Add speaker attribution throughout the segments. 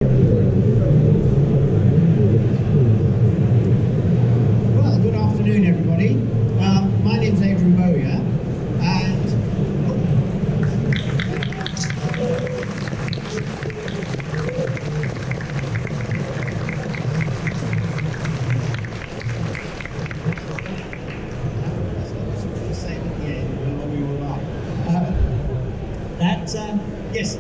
Speaker 1: Well, good afternoon, everybody. My name's Adrian Bowyer, and yes.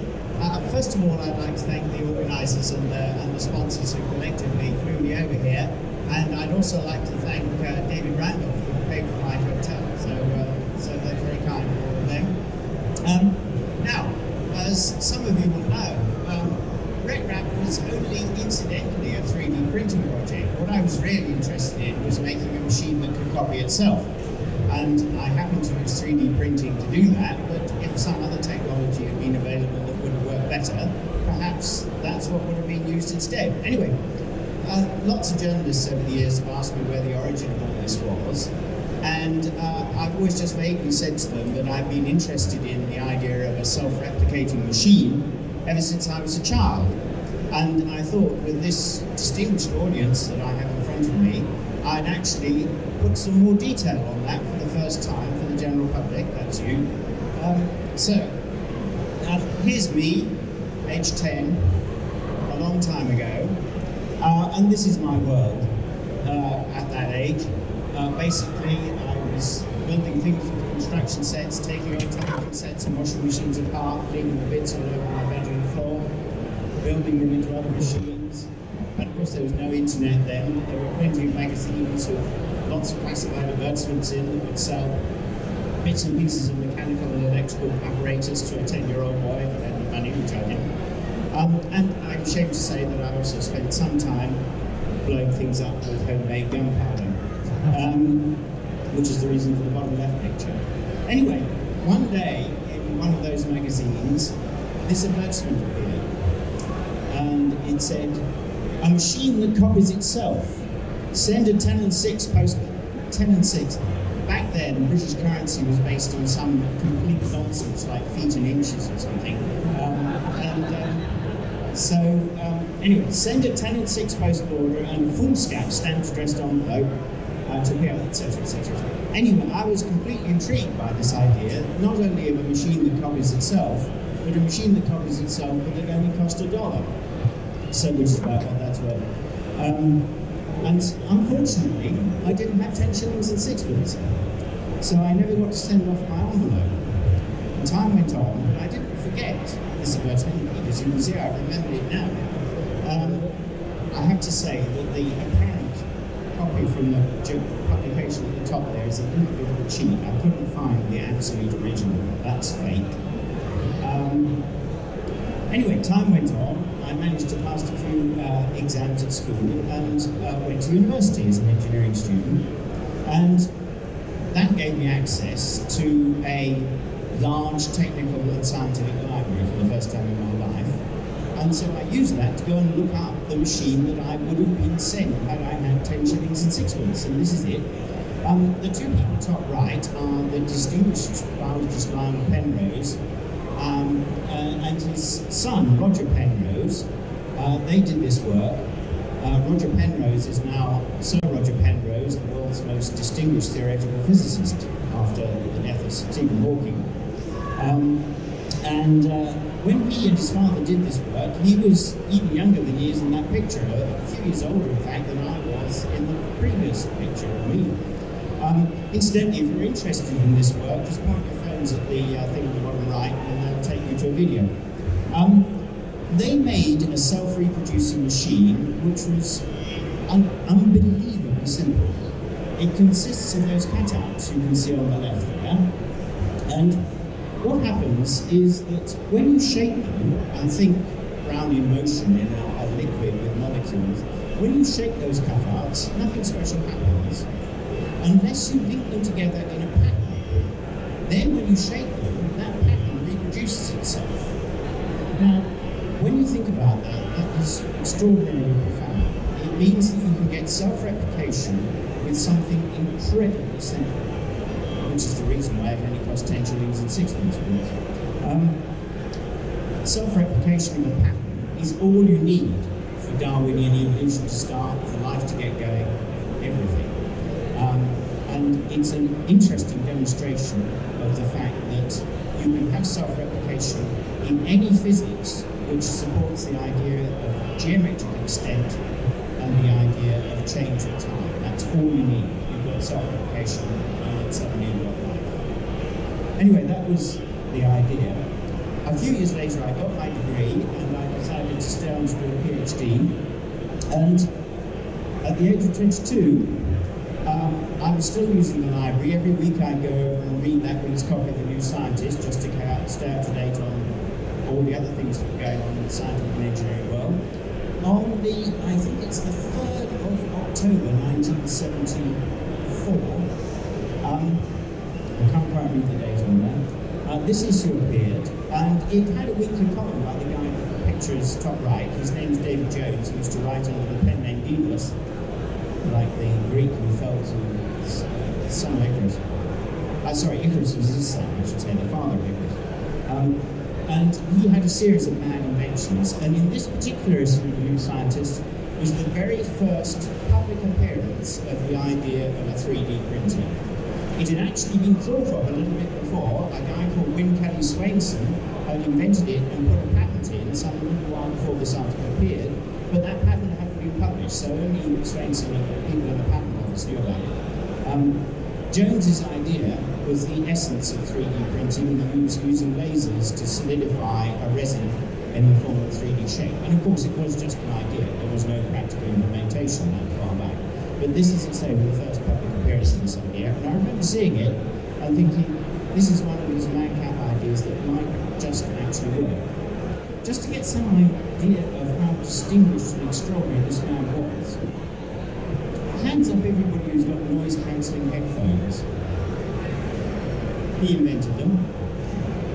Speaker 1: First of all, I'd like to thank the organisers and the sponsors who collectively flew me over here, and I'd also like to thank David Randolph who paid for my hotel. So they're very kind, all of them. Now, as some of you will know, RepRap was only incidentally a 3D printing project. What I was really interested in was making a machine that could copy itself. And I happened to use 3D printing to do that, but if some other technology had been available that would have worked better, perhaps that's what would have been used instead. Anyway, lots of journalists over the years have asked me where the origin of all this was, and I've always just vaguely said to them that I've been interested in the idea of a self-replicating machine ever since I was a child. And I thought with this distinguished audience that I have in front of me, I'd actually put some more detail on that for the first time for the general public, that's you. Here's me, age 10, a long time ago, and this is my world at that age. Basically, I was building things with construction sets, taking on television sets and washing machines apart, leaving the bits all over my bedroom floor, building them into other machines. And of course there was no internet then. There were plenty of magazines with lots of classified advertisements in that would sell bits and pieces of mechanical and electrical apparatus to a 10-year-old boy if had any money, which I didn't. And I'm ashamed to say that I also spent some time blowing things up with homemade gunpowder, which is the reason for the bottom left picture. Anyway, one day in one of those magazines, this advertisement appeared, and it said, "A machine that copies itself. Send a 10 and 6 post 10 and 6." Back then, British currency was based on some complete nonsense like feet and inches or something. Anyway, send a 10 and 6 postal order and a foolscap stamped addressed envelope to PO, etc., etc. Anyway, I was completely intrigued by this idea, not only of a machine that copies itself, but a machine that copies itself but that only cost $1. So which is about what that's worth. And unfortunately, I didn't have 10 shillings and sixpence, so I never got to send off my envelope. And time went on, but I didn't forget this advertisement, because you can see I remembered it now. I have to say that the apparent copy from the publication at the top there is a little bit of a cheat. I couldn't find the absolute original. That's fake. Anyway, time went on. I managed to pass a few exams at school and went to university as an engineering student. And that gave me access to a large technical and scientific library for the first time in my life. And so I used that to go and look up the machine that I would have been sent had I had 10 shillings and sixpence. And this is it. The two people top right are the distinguished biologist Lionel Penrose and his son, Roger Penrose. They did this work. Roger Penrose is now Sir Roger Penrose, the world's most distinguished theoretical physicist after the death of Stephen Hawking. When he and his father did this work, he was even younger than he is in that picture, a few years older, in fact, than I was in the previous picture of me. Incidentally, if you're interested in this work, just point your phones at the thing on the bottom right, and they'll take you to a video. They made a self-reproducing machine which was unbelievably simple. It consists of those cutouts you can see on the left there. And what happens is that when you shake them and think Brownian motion in a liquid with molecules, when you shake those cutouts, nothing special happens unless you link them together in a pattern. Then when you shake them, that pattern reproduces itself. Now, when you think about that, that is extraordinarily profound. It means that you can get self-replication with something incredibly simple, which is the reason why it only costs 10 shillings and sixpence. Self-replication of a pattern is all you need for Darwinian evolution to start, for life to get going, everything. And it's an interesting demonstration of the fact that you can have self-replication in any physics which supports the idea of geometric extent and the idea of change of time. That's all you need. You've got self-replication and then suddenly you've got life. Anyway, that was the idea. A few years later I got my degree and I decided to stay on to do a PhD, and at the age of 22 I was still using the library. Every week I'd go over and read that week's copy of The New Scientist just to stay up to date on all the other things that were going on in the scientific and engineering world. On the, I think it's the 3rd of October 1974, I can't quite read the date on that, this issue appeared, and it had a weekly column by the guy with the picture is top right. His name's David Jones. He used to write under the pen name Daedalus, like the Greek who fell to the son of Icarus. Sorry, Icarus was his son, I should say, the father of Icarus. And he had a series of mad inventions, and in this particular issue of The New Scientist was the very first public appearance of the idea of a 3D printer. It had actually been thought of a little bit before. A guy called Wynne Kelly Swainson had invented it and put a patent in some little while before this article appeared, but that patent hadn't been published, so only Swainson and people in the patent office knew about it. Jones's idea was the essence of 3D printing. He was using lasers to solidify a resin in the form of 3D shape. And of course it was just an idea. There was no practical implementation that far back. But this is, say, the first public appearance of this idea. And I remember seeing it and thinking, this is one of these madcap ideas that might just actually work. Just to get some idea of how distinguished and extraordinary this man was. Hands up everybody who's got noise-cancelling headphones. He invented them.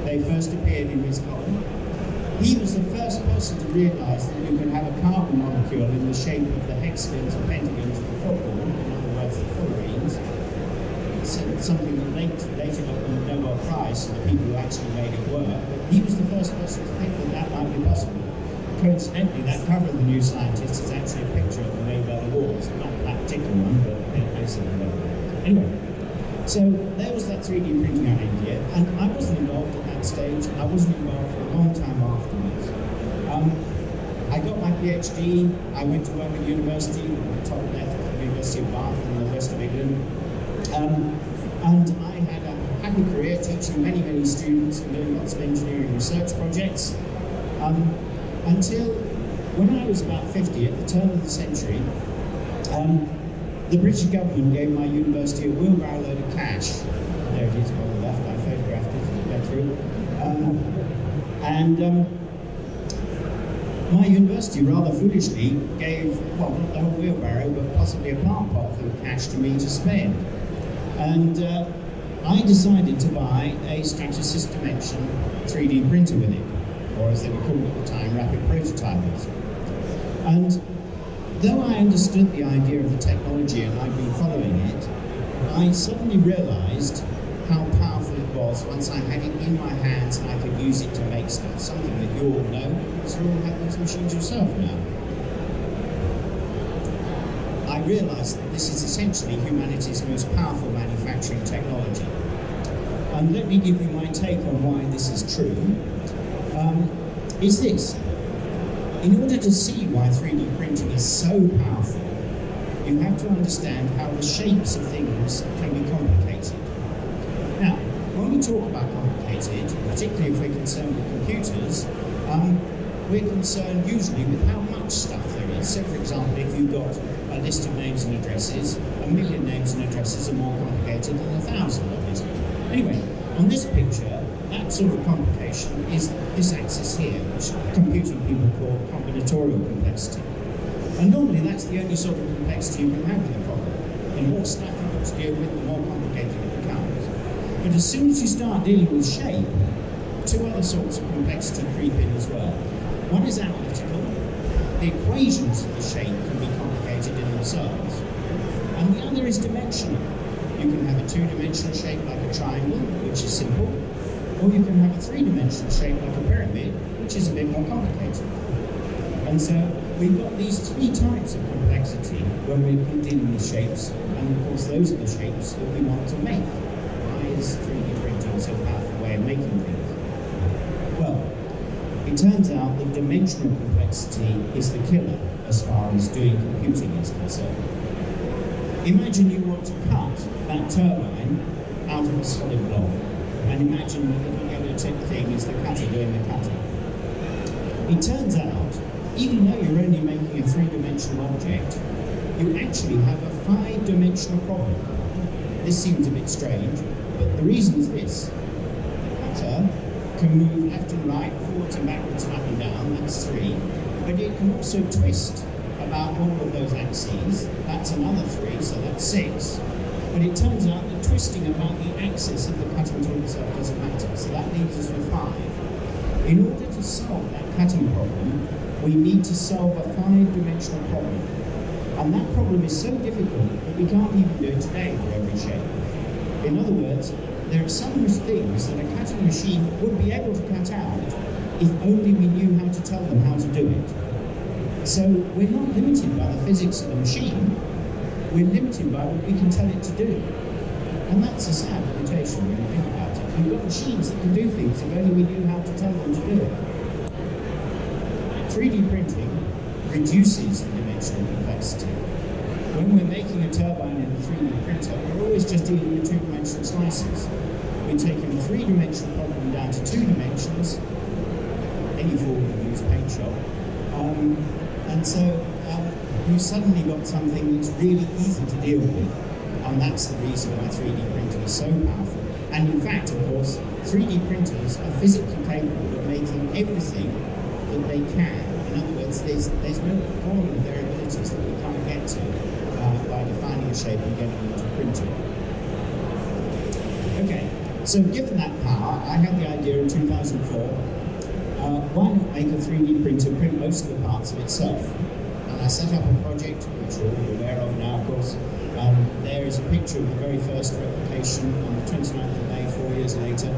Speaker 1: They first appeared in his column. He was the first person to realise that you could have a carbon molecule in the shape of the hexagons and pentagons of the football, in other words, the fullerenes. Something that later got the Nobel Prize for the people who actually made it work. But he was the first person to think that that might be possible. Coincidentally, that cover of The New Scientist is actually a picture of the Nobel Awards. Not that particular one, but basically. Anyway, so there was that 3D printing idea, and I wasn't involved at that stage. I wasn't involved for a long time afterwards. I got my PhD. I went to work at university, top left at the University of Bath in the west of England. And I had a happy career teaching many, many students and doing lots of engineering research projects. Until when I was about 50, at the turn of the century, the British government gave my university a wheelbarrow load of cash. There it is on the left, I photographed it as we went through. My university rather foolishly gave, well, not the whole wheelbarrow, but possibly a plant pot full of cash to me to spend. And I decided to buy a Stratasys Dimension 3D printer with it, or as they were called at the time, rapid prototypers. And though I understood the idea of the technology and I'd been following it, I suddenly realized how powerful it was once I had it in my hands and I could use it to make stuff, something that you all know because you all have these machines yourself now. I realized that this is essentially humanity's most powerful manufacturing technology. And let me give you my take on why this is true. Is this. In order to see why 3D printing is so powerful, you have to understand how the shapes of things can be complicated. Now, when we talk about complicated, particularly if we're concerned with computers, we're concerned usually with how much stuff there is. So, for example, if you've got a list of names and addresses, 1 million names and addresses are more complicated than 1,000, obviously. Anyway, on this picture, that sort of complication is this axis here, which computing people call combinatorial complexity. And normally that's the only sort of complexity you can have with a problem. The more stuff you've got to deal with, the more complicated it becomes. But as soon as you start dealing with shape, two other sorts of complexity creep in as well. One is analytical. The equations of the shape can be complicated in themselves. And the other is dimensional. You can have a two-dimensional shape like a triangle, which is simple, or you can have a three-dimensional shape like a pyramid, which is a bit more complicated. And so we've got these three types of complexity when we're dealing with shapes, and of course those are the shapes that we want to make. Why is 3D printing so powerful way of making things? Well, it turns out that dimensional complexity is the killer as far as doing computing is concerned. Imagine you want to cut that turbine out of a solid block, and imagine the little yellow tick thing is the cutter doing the cutting. It turns out, even though you're only making a three-dimensional object, you actually have a five-dimensional problem. This seems a bit strange, but the reason is this. The cutter can move left and right, forwards and backwards and up and down, that's three, but it can also twist about all of those axes, that's another three, so that's six. But it turns out that twisting about the axis of the cutting tool itself doesn't matter, so that leaves us with five. In order to solve that cutting problem, we need to solve a five-dimensional problem. And that problem is so difficult that we can't even do it today for every shape. In other words, there are some things that a cutting machine would be able to cut out if only we knew how to tell them how to do it. So we're not limited by the physics of the machine, we're limited by what we can tell it to do. And that's a sad limitation when you think about it. We've got machines that can do things if only we knew how to tell them to do it. 3D printing reduces the dimensional complexity. When we're making a turbine in a 3D printer, we're always just dealing with two-dimensional slices. We're taking a three-dimensional problem down to two dimensions, any form of use paint shop. And so we've suddenly got something that's really easy to deal with. And that's the reason why 3D printing is so powerful. And in fact, of course, 3D printers are physically capable of making everything that they can. In other words, there's no quantum variabilities that we can't get to by defining a shape and getting it to printing. Okay, so given that power, I had the idea in 2004, why not make a 3D printer print most of the parts of itself? And I set up a project, which you're all aware of now, of course. There is a picture of the very first replication on the 29th of May, 4 years later.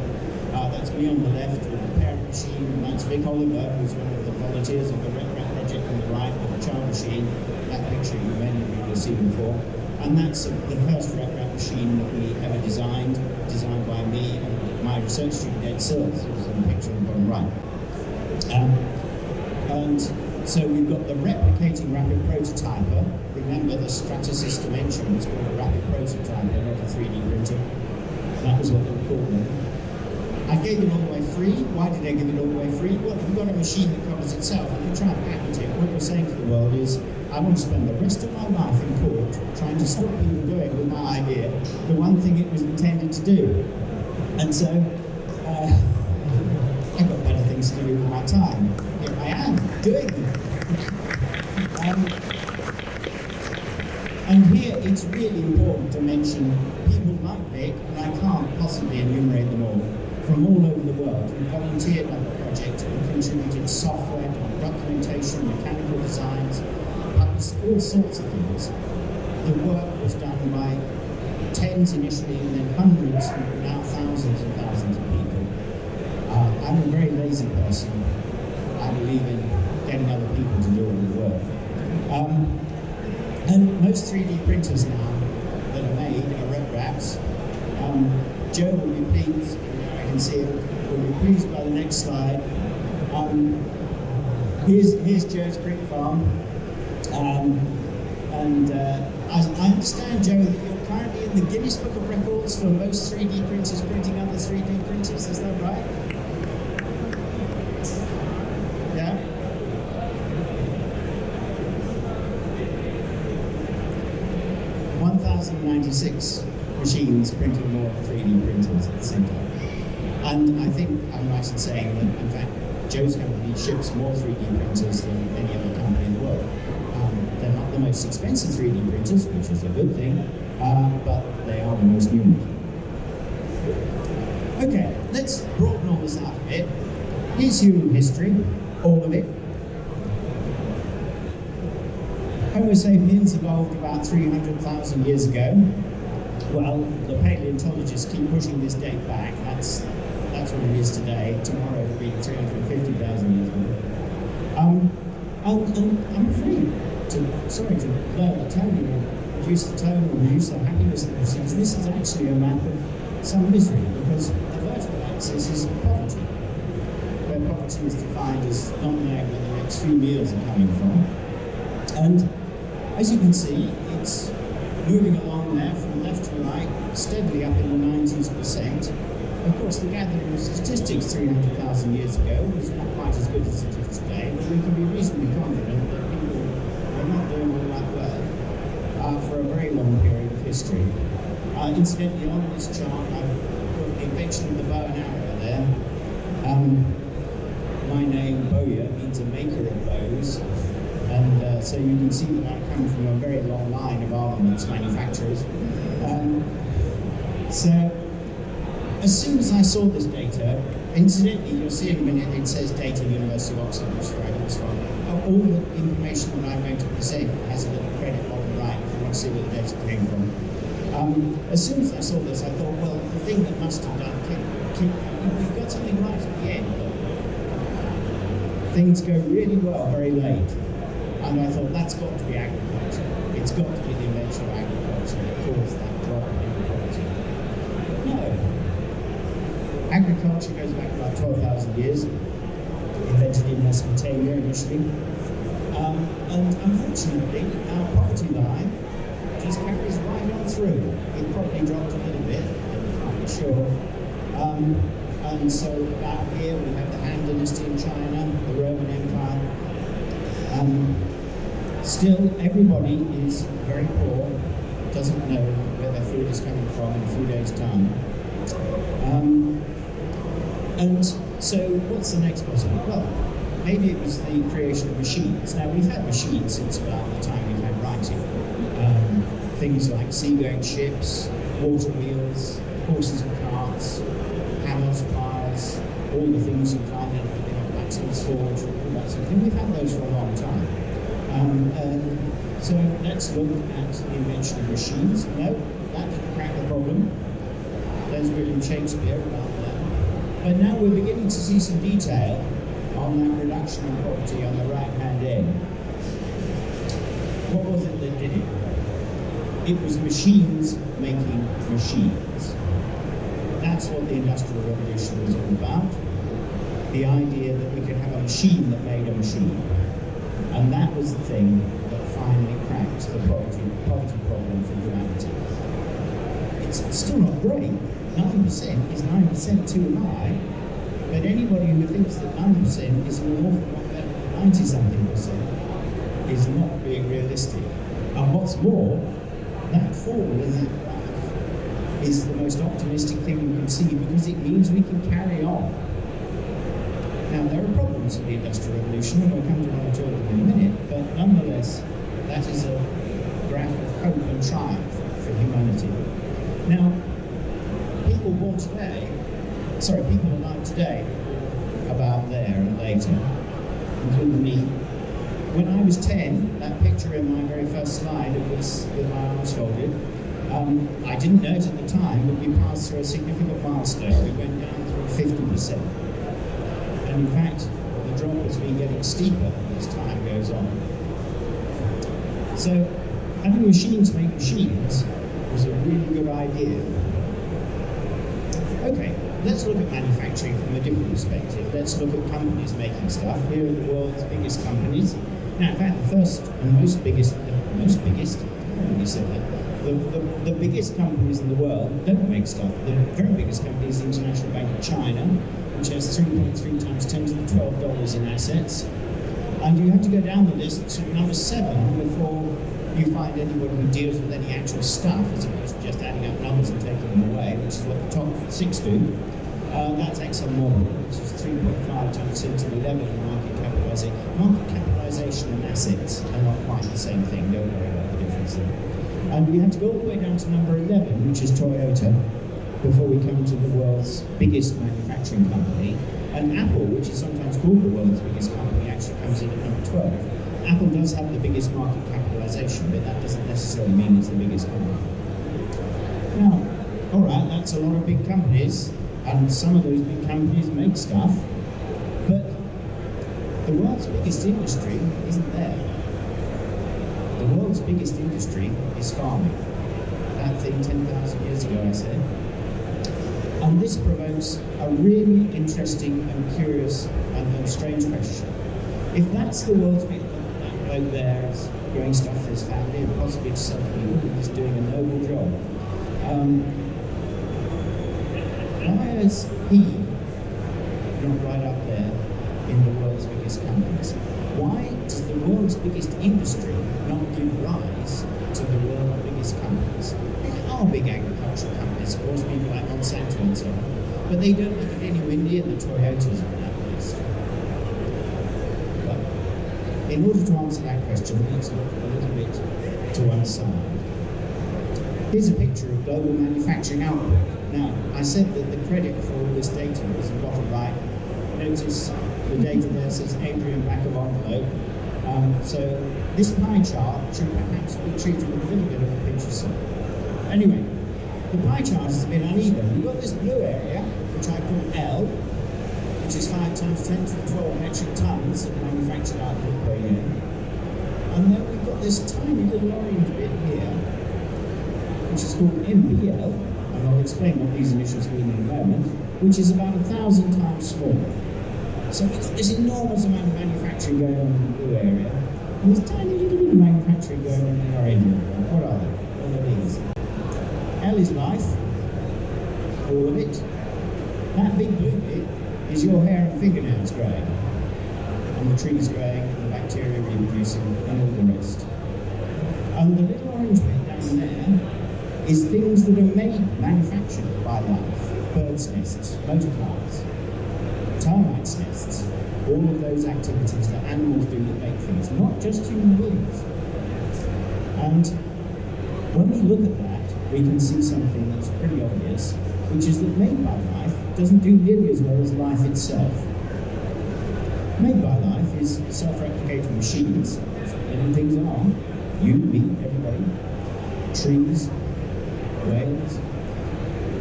Speaker 1: That's me on the left with the parent machine, and that's Vic Oliver, who's one of the volunteers of the RepRap project on the right with the child machine. That picture you may have seen before. And that's the first RepRap machine that we ever designed by me and my research student Ed Sills, who's in the picture on the bottom right. And so we've got the replicating rapid prototyper. Remember the Stratasys Dimension was called a rapid prototyper, not a 3D printer. That was what they were called then. I gave it all the way free. Why did I give it all the way free? Well, if you've got a machine that covers itself, if you try and patent it, what you're saying to the world is, I want to spend the rest of my life in court trying to stop people doing with my idea the one thing it was intended to do. And so, I've got better things to do with my time. Here I am, doing them. And here it's really important to mention people like Vic, and I can't possibly enumerate them all, from all over the world who volunteered on the project and contributed software, documentation, mechanical designs, all sorts of things. The work was done by tens initially and then hundreds and now thousands and thousands of people. I'm a very lazy person. I believe in getting other people to do all the work. And most 3D printers now that are made are RepRaps. Joe will be pleased, I can see it, will be pleased by the next slide. Here's Joe's print farm. I understand, Joe, that you're currently in the Guinness Book of Records for most 3D printers printing other 3D printers, is that right? Yeah? (1,096) machines printing more 3D printers at the same time. And I think I'm right in saying that, in fact, Joe's company ships more 3D printers than any other company in the world. They're not the most expensive 3D printers, which is a good thing, but they are the most unique. Okay, let's broaden all this out a bit. Here's human history, all of it. Homo sapiens evolved about 300,000 years ago. Well, the paleontologists keep pushing this date back. That's what it is today. Tomorrow it'll be 350,000 years ago. And I'm afraid to lower the tone or reduce the tone or reduce the happiness of the disease. This is actually a map of some misery, because the vertical axis is poverty, where poverty is defined as not knowing where the next few meals are coming from. And as you can see, it's moving along there from left to right, steadily up in the 90s%. Of course, the gathering of statistics 300,000 years ago was not quite as good as it is today, but we can be reasonably confident that people were not doing all that well for a very long period of history. Incidentally, on this chart, I've put the invention of the bow and arrow there. My name, Bowyer, means a maker of bows. And so you can see that I come from a very long line of armaments manufacturers. So as soon as I saw this data, incidentally, you'll see in a minute it says data University of Oxford, which is where I was from. All the information that I'm going to present has a little credit bottom right if you want to see where the data came from. As soon as I saw this, I thought, well, the thing that must have done, we've got something right at the end. Things go really well very late. And I thought, that's got to be agriculture. It's got to be the invention of agriculture that caused that drop in agriculture. No. Agriculture goes back about 12,000 years, invented in Mesopotamia initially. And unfortunately, our poverty line just carries right on through. It probably dropped a little bit, I'm not sure. And so about here we have the Han Dynasty in China, the Roman Empire. Still, everybody is very poor, doesn't know where their food is coming from in a few days' time. And so, what's the next possible? Well, maybe it was the creation of machines. Now, we've had machines since about the time we've had writing. Things like seagoing ships, water wheels, horses and carts, hammers, pliers, all the things you find in a blacksmith's forge, all that sort of thing. We've had those for a long time. So let's look at the invention of machines. No, that didn't crack the problem. There's William Shakespeare about that. But now we're beginning to see some detail on that reduction in poverty on the right-hand end. What was it that did it? It was machines making machines. That's what the Industrial Revolution was all about. The idea that we could have a machine that made a machine. And that was the thing that finally cracked the poverty problem for humanity. It's still not great. 9% is 9% too high. But anybody who thinks that 9% is an awful lot better than 90-something% is not being realistic. And what's more, that fall in that graph is the most optimistic thing you can see, because it means we can carry on. Now, there are problems with the Industrial Revolution, and we'll come to one or two of them in a minute, but nonetheless, that is a graph of hope and triumph for humanity. Now, people alive today, about there and later, including me. When I was 10, that picture in my very first slide, it was with my arms folded. I didn't know it at the time, but we passed through a significant milestone. We went down through 50%. And in fact, the drop has been getting steeper as time goes on. So, having machines make machines was a really good idea. Okay, let's look at manufacturing from a different perspective. Let's look at companies making stuff. Here are the world's biggest companies. Now, in fact, the first and the biggest companies in the world don't make stuff. The very biggest company is the International Bank of China, which has 3.3 times 10 to the $12 in assets. And you have to go down the list to number 7 before you find anybody who deals with any actual stuff, as opposed to just adding up numbers and taking them away, which is what the top 6 do. That's ExxonMobil, which is 3.5 times 10 to the 11 in market capitalization. Market capitalization and assets are not quite the same thing, don't worry about the difference there. And we have to go all the way down to number 11, which is Toyota, before we come to the world's biggest manufacturing company. And Apple, which is sometimes called the world's biggest company, actually comes in at number 12. Apple does have the biggest market capitalization, but that doesn't necessarily mean it's the biggest company. Now, all right, that's a lot of big companies, and some of those big companies make stuff, but The world's biggest industry isn't there. The world's biggest industry is farming. That thing 10,000 years ago, I said. And this provokes a really interesting and curious and strange question. If that's the world's big, that bloke there is growing stuff for his family and possibly to sell people, he's doing a noble job. Why is he not right up there in the world's biggest companies? Why does the world's biggest industry not give rise to the world's biggest companies? There are big agricultural companies, of course, people like Monsanto and so on, but they don't look at anywhere near the Toyotas on that list. But in order to answer that question, let's look a little bit to one side. Here's a picture of global manufacturing output. Now, I said that the credit for all this data was the bottom right. Notice the data there says Adrian back of envelope. So this pie chart should perhaps be treated with a little bit of a pinch of salt. Anyway, the pie chart has been uneven. We've got this blue area, which I call L, which is 5 times 10 to the 12 metric tons of manufactured output per year. And then we've got this tiny little orange bit here, which is called MPL, and I'll explain what these initials mean in a moment, which is about 1,000 times smaller. So we've got this enormous amount of manufacturing going on in the blue area, and this tiny little bit of manufacturing going on in the orange area. What are they? What are these? L is life, all of it. That big blue bit is your hair and fingernails growing, and the trees growing, and the bacteria reproducing, and all the rest. And the little orange bit down there is things that are manufactured by life. Birds' nests, motor cars, termites' nests, all of those activities that animals do that make things, not just human beings. And when we look at that, we can see something that's pretty obvious, which is that made by life doesn't do nearly as well as life itself. Made by life is self-replicating machines, living things are. You, me, everybody, trees, whales.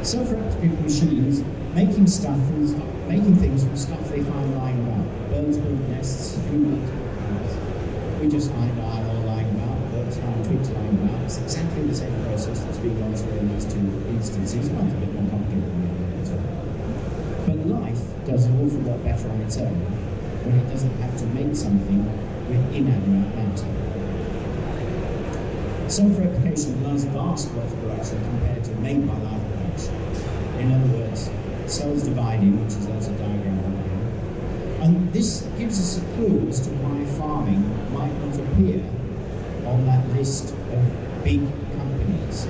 Speaker 1: Self-replicating machines making stuff from making things from stuff they find lying about. Birds build nests, humans build nests. We just find iron ore lying about, birds find twigs lying about. It's exactly the same process that's being gone through in these two instances. One's a bit more complicated than the other as well. But life does an awful lot better on its own when it doesn't have to make something with inanimate matter. Self-replication allows vast wealth production compared to made-by-life production. In other words, cells dividing, which is that's a diagram over here. And this gives us a clue as to why farming might not appear on that list of big companies.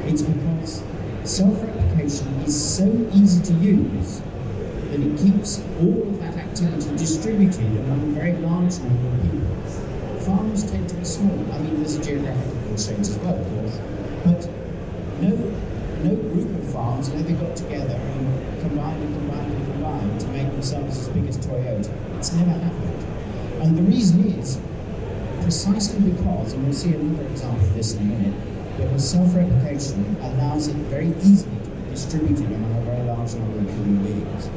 Speaker 1: It's because self-replication is so easy to use that it keeps all of that activity distributed among a very large number of people. Farms tend to be small. I mean, there's a geographical constraint as well, of course, but no group of farms have ever got together and combined to make themselves as big as Toyota. It's never happened. And the reason is precisely because, and we'll see another example of this in a minute, because self-replication allows it very easily to be distributed among a very large number of human beings.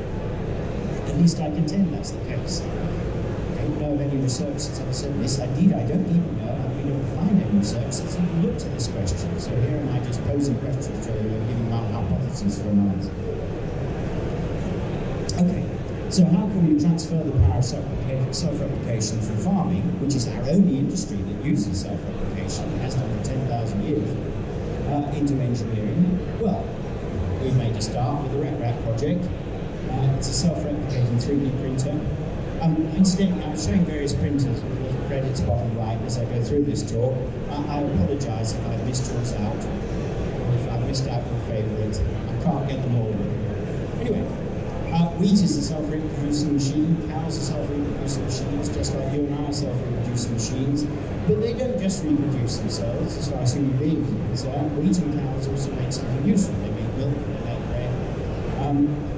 Speaker 1: At least I contend that's the case. I don't know of any research that's ever said this. Indeed, I don't even know. I've been able to find any research that's even looked at this question. So here am I just posing questions to you and giving my hypotheses for an answer. Okay, so how can we transfer the power of self-replication from farming, which is our only industry that uses self-replication, has done for 10,000 years, into engineering? Well, we've made a start with the RepRap project. It's a self-replicating 3D printer. Incidentally, I'm showing various printers with little credits bottom right as I go through this talk. I apologise if I've missed yours out, or if I've missed out your favourite. I can't get them all. Anyway, wheat is a self-reproducing machine, cows are self-reproducing machines, just like you and I are self-reproducing machines. But they don't just reproduce themselves, as far as human beings are concerned. Wheat and cows also make something useful. They make milk, they make bread.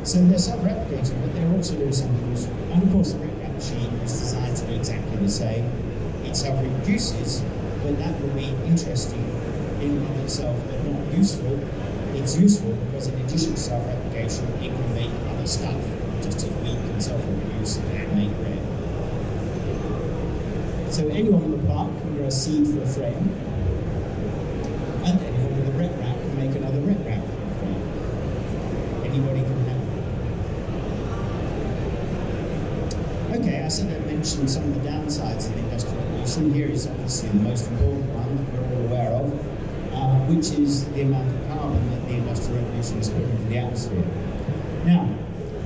Speaker 1: So they're self-replicating, but they're also doing something useful. And of course, the RepRap machine is designed to do exactly the same. It self-reproduces, but that will be interesting in and of itself, but not useful. It's useful because in addition to self-replication, it can make other stuff, just as wheat can self-reproduce and make bread. So anyone with a plant can grow a seed for a frame, and anyone with a RepRap can make another RepRap frame. Anybody can have it. Okay, I said I'd mention some of the downsides of the Industrial Revolution. Here is obviously the most important one that we're all aware of, which is the amount of carbon that the Industrial Revolution has put into the atmosphere. Now,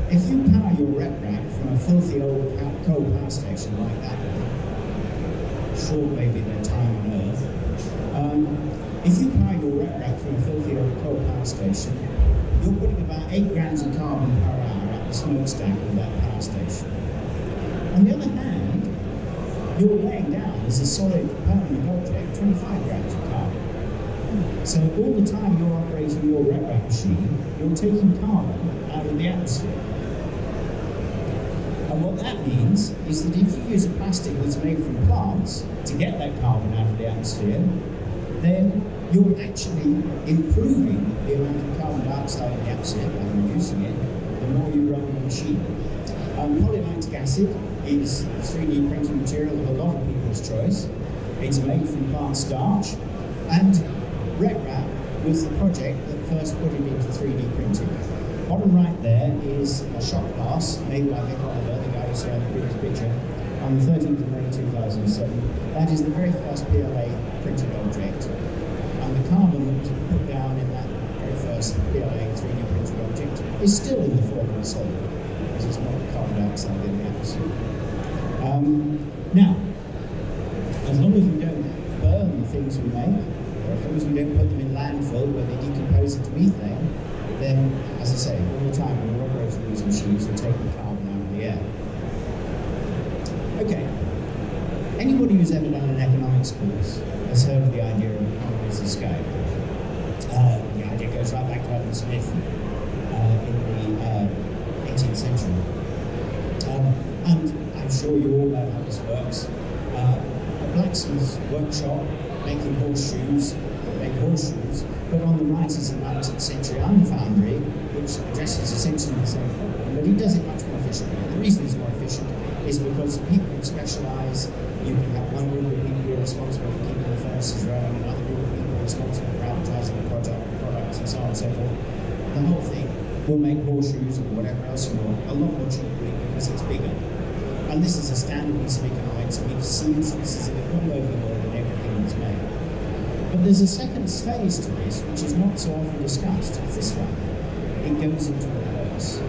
Speaker 1: if you power your RepRap from a filthy old coal power station like that, short maybe their time on Earth, if you power your RepRap from a filthy old coal power station, you're putting about 8 grams of carbon per hour at the smokestack of that power station. On the other hand, you're laying down as a solid permanent object 25 grams of carbon. So all the time you're operating your RepRap machine, you're taking carbon out of the atmosphere. And what that means is that if you use a plastic that's made from plants to get that carbon out of the atmosphere, then you're actually improving the amount of carbon dioxide in the atmosphere by reducing it the more you run the machine. Polylactic acid is the 3D printing material of a lot of people's choice. It's made from plant starch, and RepRap was the project that first put it into 3D printing. Bottom right there is a shot glass made by Vic Oliver, the guy who saw the previous picture, on the 13th of May 2007. That is the very first PLA printed object. And the carbon that was put down in that very first PLA 3D printed object is still in the form of a solid, because it's not carbon dioxide in the atmosphere. Now, as long as we don't burn the things we make, or as long as we don't put them in landfill where they decompose into methane, then, as I say, all the time when we're operating these machines, we're taking carbon out of the air. Okay, anybody who's ever done an economics course has heard of the idea of economies of scale. The idea goes right back to Adam Smith in the 18th century. And I'm sure you all know how this works. A blacksmith's workshop making horseshoes, but on the right is a 19th century iron foundry, which addresses essentially the same problem, but he does it much more efficiently. And the reason it's more efficient is because people can specialise. You can have one group of people who are responsible for keeping the furnaces running, another group of people responsible for advertising the products, and so on and so forth. The whole thing will make horseshoes or whatever else you want a lot more cheaply because it's bigger. And this is a standard piece of economics. We see instances of it all over the world in everything that's made. But there's a second phase to this, which is not so often discussed. It's this one. It goes into reverse.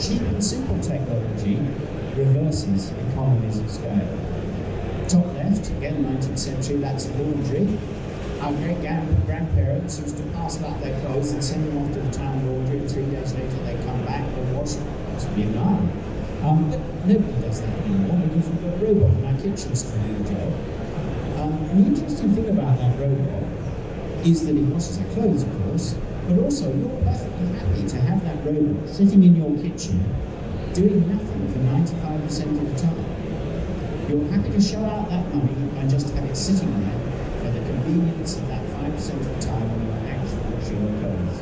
Speaker 1: Cheap and simple technology reverses economies of scale. Top left, again 19th century, that's laundry. Our great-grandparents used to parcel out their clothes and send them off to the town laundry, and 3 days later they come back and wash them, possibly in an iron. But nobody does that anymore because we've got a robot in our kitchens to do the job. And the interesting thing about that robot is that it washes our clothes, of course, but also you're perfectly happy to have that robot sitting in your kitchen doing nothing for 95% of the time. You're happy to shell out that money and just have it sitting there for the convenience of that 5% of the time when you're actually washing your clothes.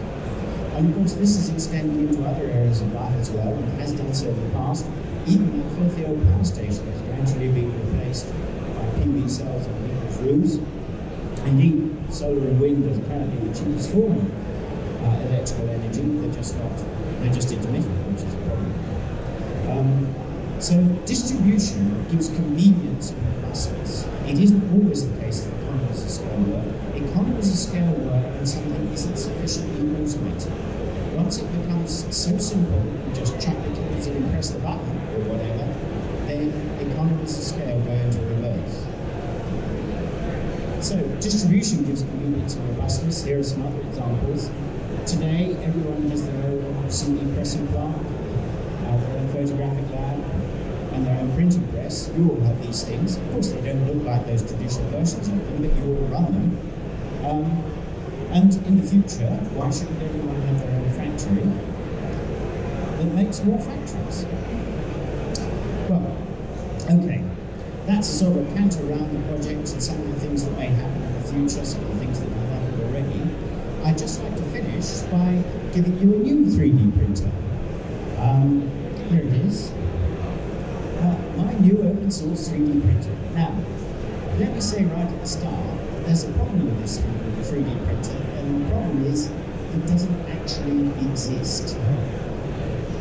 Speaker 1: And of course this is extending into other areas of life as well, and has done so in the past. Even that filthy old power station is gradually being replaced by PV cells on people's roofs. Indeed, solar and wind is apparently the cheapest form of electrical energy. They're just intermittent, which is a problem. So distribution gives convenience and robustness. It isn't always the case that economies of scale work. Economies of scale work when something isn't sufficiently automated. Once it becomes so simple, you just chuck the keys in and press the button or whatever, then economies of scale go into reverse. So distribution gives convenience and robustness. Here are some other examples. Today, everyone has their own CD pressing plant, their own photographic lab, and their own printing press. You all have these things. Of course, they don't look like those traditional versions of them, but you all run them. And in the future, why shouldn't everyone have their own factory that makes more factories? Well, okay. That's a sort of canter around the projects and some of the things that may happen in the future, some of the things that have happened already. I'd just like to finish by giving you a new 3D printer. Here it is. my new open source 3D printer. Now, let me say right at the start, there's a problem with this 3D printer, and the problem is it doesn't actually exist.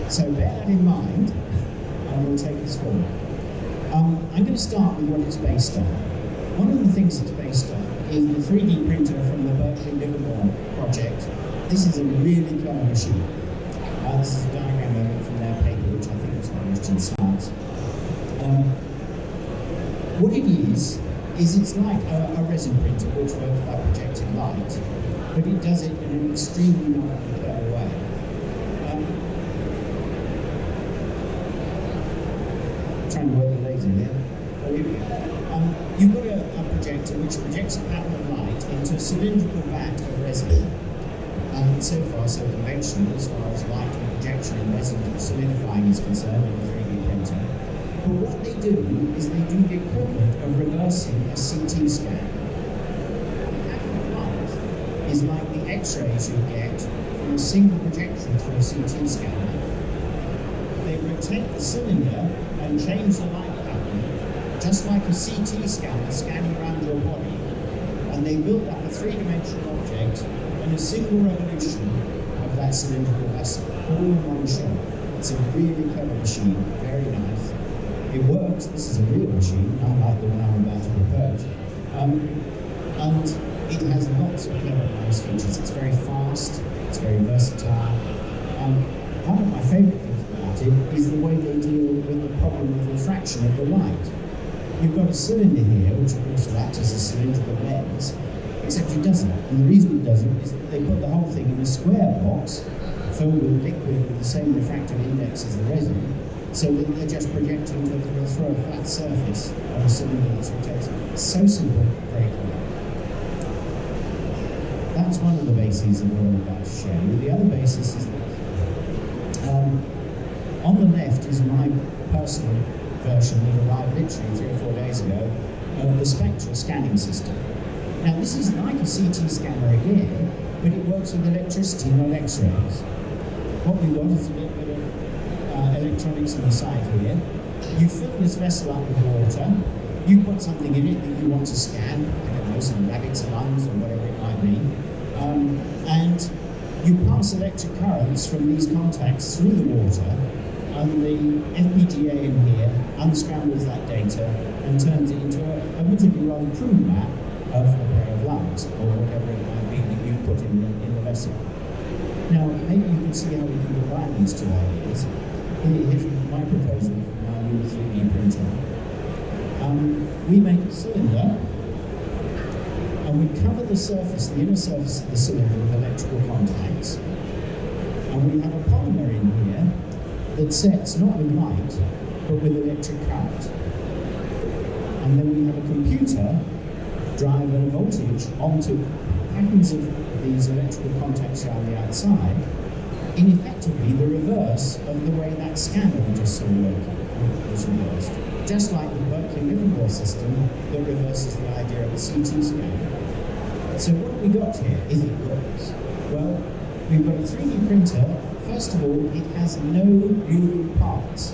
Speaker 1: So bear that in mind, and we'll take this forward. I'm going to start with what it's based on. One of the things it's based on is the 3D printer from the Berkeley Livermore project. This is a really clever machine. This is a diagram of it from their paper, which I think was published in Science. What it is it's like a resin printer which works by projecting light, but it does it in an extremely novel and clever way. I'm trying to work the laser here. You've got a projector which projects a pattern of light into a cylindrical vat of resin. So far, so conventional as far as light and projection and resin solidifying is concerned in a 3D printer. But what they do is they do the equivalent of reversing a CT scan. The pattern of light is like the X-rays you get from a single projection through a CT scanner. They rotate the cylinder and change the light pattern, just like a CT scanner scanning around your body, and they build up a three-dimensional object in a single revolution of that cylindrical vessel, all in one shot. It's a really clever machine, very nice. It works, this is a real machine, unlike the one I'm about to propose. And it has lots of clever nice features. It's very fast, it's very versatile. One of my favourite things about it is the way they deal with the problem of refraction of the light. You've got a cylinder here, which of course will act as a cylindrical lens, except it doesn't. And the reason it doesn't is that they put the whole thing in a square box filled with liquid with the same refractive index as the resin, so that they're just projecting to throw a flat surface on a cylinder that's rotating. It's so simple, very clever. That's one of the bases of what I'm about to show you. The other basis is that on the left is my personal version that arrived literally 3 or 4 days ago of the Spectra scanning system. Now this is like a CT scanner again, but it works with electricity, not X-rays. What we got is a little bit of electronics on the side here. You fill this vessel up with water, you put something in it that you want to scan, I don't know, some rabbit's lungs or whatever it might be, and you pass electric currents from these contacts through the water, and the FPGA in here unscrambles that data and turns it into a admittedly rather crude map of a pair of lungs, or whatever it might be that you put in the vessel. Now, maybe you can see how we can combine these two ideas. Here's my proposal for my new 3D printer. We make a cylinder, and we cover the surface, the inner surface of the cylinder with electrical contacts, and we have a polymer in here that sets not with light, but with electric current. And then we have a computer drive a voltage onto patterns of these electrical contacts around the outside, in effectively the reverse of the way that scanner we just saw working was reversed. Just like the Berkeley Livermore system that reverses the idea of a CT scanner. So what have we got here, if it works? Well, we've got a 3D printer. First of all, it has no moving parts.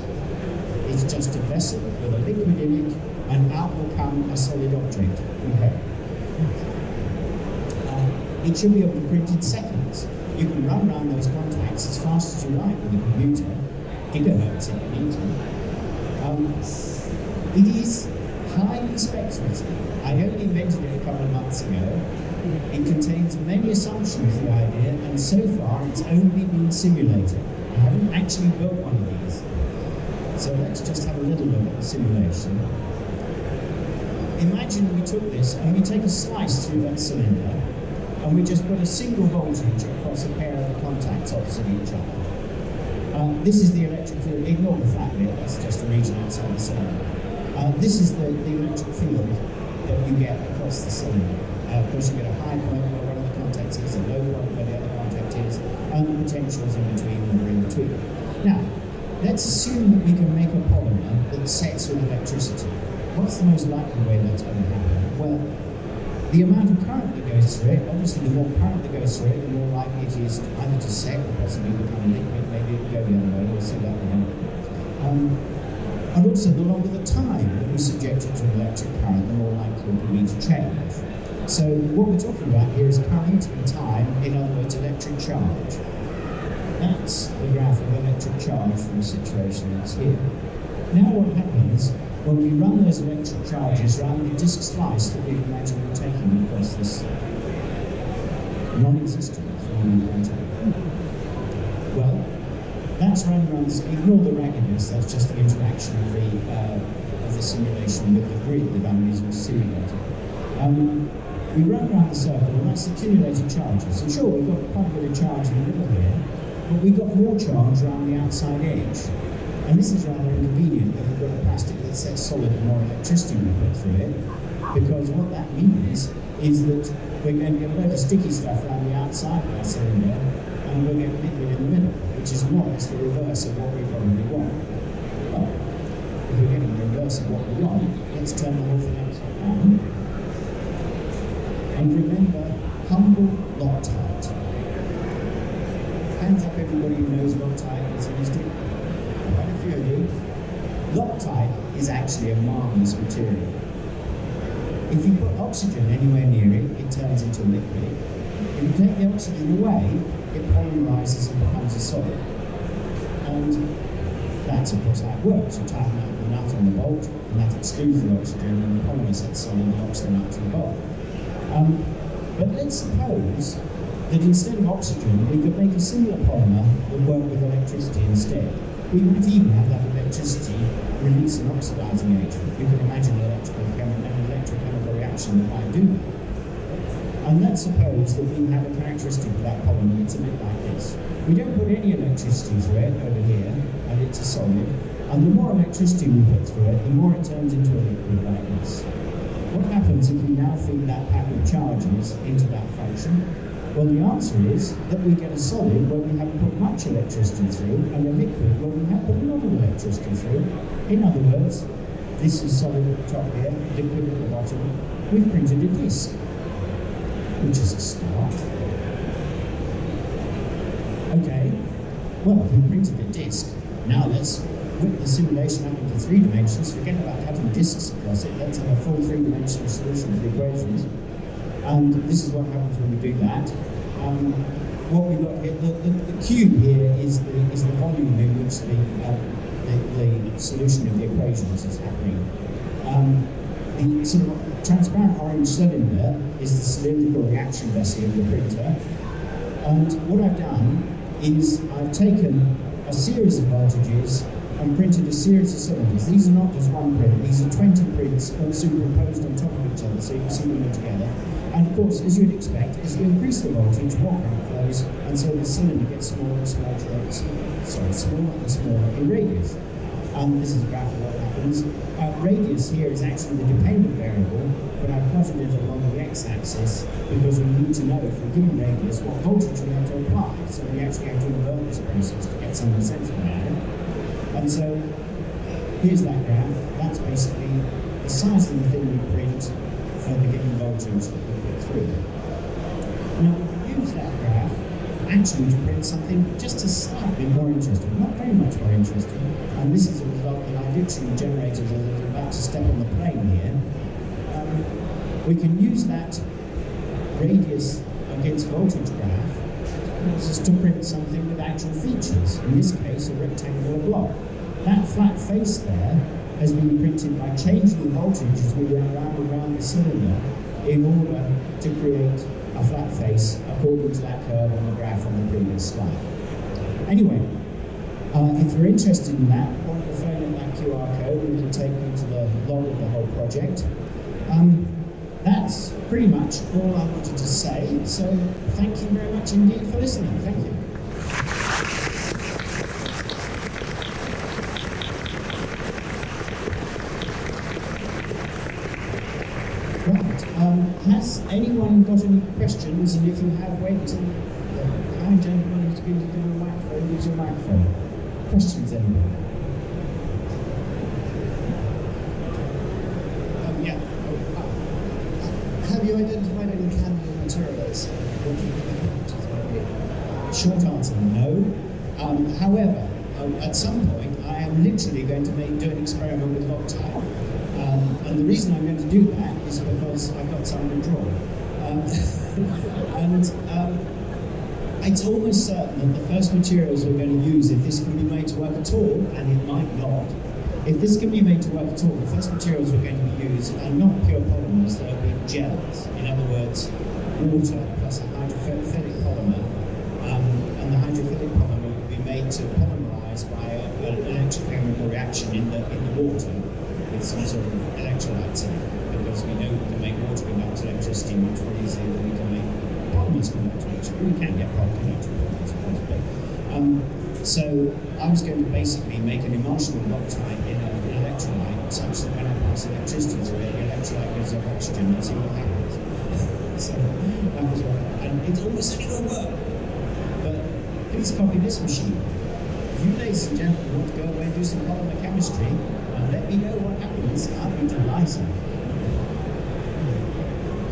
Speaker 1: It's just a vessel with a liquid in it, and out will come a solid object, we hope. It should be able to print in seconds. You can run around those contacts as fast as you like with a computer, gigahertz if you need to. It is highly speculative. I only invented it a couple of months ago. It contains many assumptions, the idea, and so far it's only been simulated. I haven't actually built one of these. So let's just have a little look at the simulation. Imagine we took this and we take a slice through that cylinder, and we just put a single voltage across a pair of the contacts opposite each other. This is the electric field. Ignore the flat bit, that's just a region outside the cylinder. This is the electric field that you get across the cylinder. Of course, you get a high point where one of the contacts is, a low point where the other contact is, and the potentials in between that are in between. Now, let's assume that we can make a polymer that sets with electricity. What's the most likely way that's going to happen? Well, the amount of current that goes through it, obviously the more current that goes through it, the more likely it is either to set or possibly become liquid. Maybe it will go the other way, we'll see that in a minute. And also, the longer the time that we subject it to an electric current, the more likely it will be to change. So what we're talking about here is current and time, in other words, electric charge. That's the graph of electric charge from the situation that's here. Now what happens when we run those electric charges around the disk slice that we imagine we're taking across this non-existent inventor? Well, that's running around this, ignore the raggedness, that's just the interaction of the simulation with the grid that I'm using to simulate it. We run around the circle, and that's accumulated charges. And sure, we've got quite a bit of charge in the middle here, but we've got more charge around the outside edge. And this is rather inconvenient if we've got a plastic that's set solid and more electricity we put through it, because what that means is that we're going to get a load of sticky stuff around the outside of our cylinder, and we'll get liquid in the middle, which is more or less the reverse of what we probably want. Well, if we're getting the reverse of what we want, let's turn the whole thing upside down. And remember, humble Loctite. Hands up everybody who knows Loctite is used it. Quite a few of you. Loctite is actually a marvellous material. If you put oxygen anywhere near it, it turns into a liquid. If you take the oxygen away, it polymerises and becomes a solid. And that's of course how it works. You tighten up the nut on the bolt, and that excludes the oxygen, and the polymer sets solid and locks the nut to the bolt. But let's suppose that instead of oxygen, we could make a similar polymer that worked with electricity instead. We might even have that electricity release an oxidizing agent. You can imagine an electrochemical reaction that might do that. And let's suppose that we have a characteristic of that polymer that's a bit like this. We don't put any electricity through it over here, and it's a solid. And the more electricity we put through it, the more it turns into a liquid like this. What happens if we now feed that pack of charges into that function? Well, the answer is that we get a solid where we haven't put much electricity through, and a liquid where we have put a lot of electricity through. In other words, this is solid at the top here, liquid at the bottom. We've printed a disk, which is a start. Okay, well, we've printed a disk. Now let's whip the simulation up into 3 dimensions, forget about having disks across it, let's have a full 3-dimensional solution to the equations. And this is what happens when we do that. What we've got here, the cube here is the volume in which the solution of the equations is happening. The sort of transparent orange cylinder is the cylindrical reaction vessel of the printer. And what I've done is I've taken a series of voltages and printed a series of cylinders. These are not just one print, these are 20 prints all superimposed on top of each other, so you can see them all together. And of course, as you'd expect, as you increase the voltage, more current flows, and so the cylinder gets smaller and smaller in radius. And this is a graph of what happens. Radius here is actually the dependent variable, but I've plotted it along the x-axis because we need to know for a given radius what voltage we have to apply. So we actually have to invert this process to get something sensible out of it. And so here's that graph. That's basically the size of the thing we print for the given voltage that we put through. Now we can use that graph actually to print something just a slightly more interesting, not very much more interesting. And this is a result that I literally generated as I was about to step on the plane here. We can use that radius against voltage graph just to print something with actual features. In this case, a rectangular block. That flat face there has been printed by changing the voltage as we went round and round the cylinder in order to create a flat face according to that curve on the graph on the previous slide. Anyway, if you're interested in that, point your phone at that QR code and it'll take you to the log of the whole project. That's pretty much all I wanted to say, so thank you very much indeed for listening. Thank you. Right, has anyone got any questions? And if you have, wait till the kind gentleman who's going to do a microphone, use your microphone. Questions, anyone?
Speaker 2: Yeah. Have you identified any candidate materials?
Speaker 1: Short answer, no. However, at some point, I am literally going to do an experiment with Loctite. And the reason I'm going to do that is because I've got something to draw. It's almost certain that the first materials we're going to use, if this can be made to work at all, and it might not, if this can be made to work at all, the first materials we're going to use are not pure polymers, they'll be gels. In other words, water plus a hydrophilic polymer, and the hydrophilic polymer will be made to polymerize by an electrochemical reaction in the water with some sort of electrolytes in it, because we know we can make water conduct electricity much more easily than we can make polymers conduct electricity. We can get conductive polymers, of course, but so I was going to basically make an emulsionable Loctite in an electrolyte such that when I pass electricity through it, the electrolyte gives off oxygen and see what happens. So that was what, and it almost certainly will work. But please copy this machine. If you, ladies and gentlemen, want to go away and do some polymer chemistry, and let me know what happens, I'll be delighted.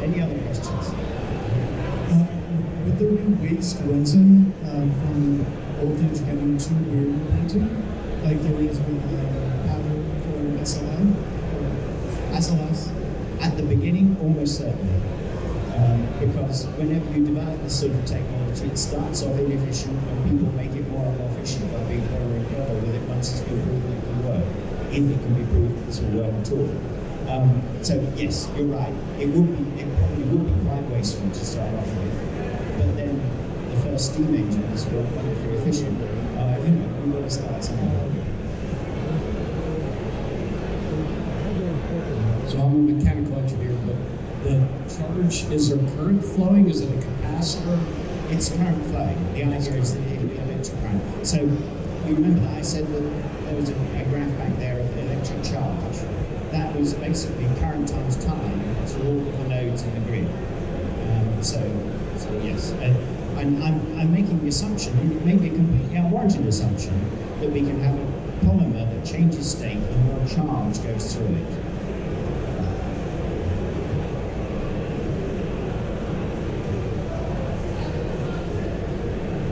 Speaker 1: Any other questions?
Speaker 2: Would there be waste resin from old things getting to weird painting, like there is with powder for SLS?
Speaker 1: At the beginning, almost certainly. Because whenever you develop this sort of technology, it starts off inefficient, and people make it more and more efficient by being clever and clever with it once it's been proven it can work, if it can be proved that this will work at all. So yes, you're right. It probably would be quite wasteful to start off with, but then the first steam engines were wonderfully efficient. We've got to start somewhere.
Speaker 3: So I'm a mechanical engineer, but the charge, is there current flowing? Is it a capacitor?
Speaker 1: It's current flowing. The idea is that it'll be electric current. So you remember that I said that there was a graph back there of the electric charge. That was basically current times time through all of the nodes in the grid. So yes, I'm making the assumption, and it may be a completely unwarranted assumption, that we can have a polymer that changes state the more charge goes through it.